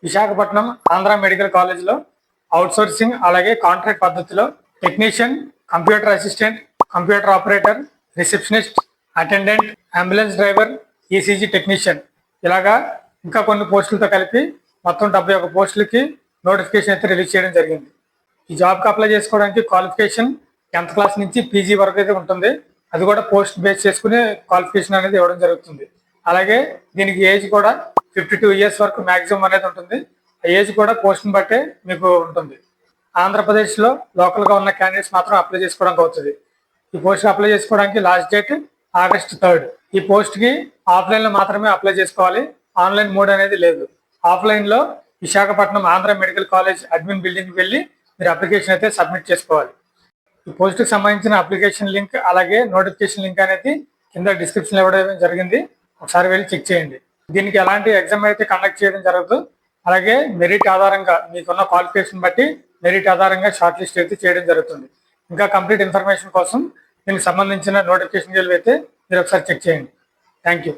Visakhapatnam Andhra medical కాలేజ్లో outsourcing అలాగే contract పద్ధతిలో technician, computer assistant, computer operator, receptionist, attendant, ambulance driver, ECG technician ఇలాగా ఇంకా కొన్ని పోస్టులతో కలిపి మొత్తం 71 పోస్టులకి నోటిఫికేషన్ అయితే రిలీజ్ చేయడం జరిగింది. ఈ జాబ్కి అప్లై చేసుకోవడానికి క్వాలిఫికేషన్ 10th క్లాస్ నుంచి పీజీ వరకు అయితే ఉంటుంది. అది కూడా పోస్ట్ బేస్ చేసుకుని క్వాలిఫికేషన్ అనేది ఇవ్వడం జరుగుతుంది. అలాగే దీనికి ఏజ్ కూడా 52 years వరకు మ్యాక్సిమం అనేది ఉంటుంది. ఆ ఏజ్ కూడా పోస్ట్ని బట్టే మీకు ఉంటుంది. ఆంధ్రప్రదేశ్లో లోకల్గా ఉన్న క్యాండిడేట్స్ మాత్రం అప్లై చేసుకోవడానికి అవుతుంది. ఈ పోస్ట్ అప్లై చేసుకోవడానికి లాస్ట్ డేట్ August 3rd. ఈ పోస్ట్కి ఆఫ్లైన్లో మాత్రమే అప్లై చేసుకోవాలి. ఆన్లైన్ మోడ్ అనేది లేదు. ఆఫ్లైన్లో Visakhapatnam Andhra medical college admin బిల్డింగ్కి వెళ్ళి మీరు అప్లికేషన్ అయితే సబ్మిట్ చేసుకోవాలి. ఈ పోస్ట్కి సంబంధించిన అప్లికేషన్ లింక్ అలాగే నోటిఫికేషన్ లింక్ అనేది కింద డిస్క్రిప్షన్లో ఇవ్వడం జరిగింది. ఒకసారి వెళ్ళి చెక్ చేయండి. దీనికి ఎలాంటి ఎగ్జామ్ అయితే కండక్ట్ చేయడం జరగదు. అలాగే మెరిట్ ఆధారంగా మీకున్న క్వాలిఫికేషన్ బట్టి మెరిట్ ఆధారంగా షార్ట్ లిస్ట్ అయితే చేయడం జరుగుతుంది. ఇంకా కంప్లీట్ ఇన్ఫర్మేషన్ కోసం దీనికి సంబంధించిన నోటిఫికేషన్ అయితే మీరు ఒకసారి చెక్ చేయండి. Thank you.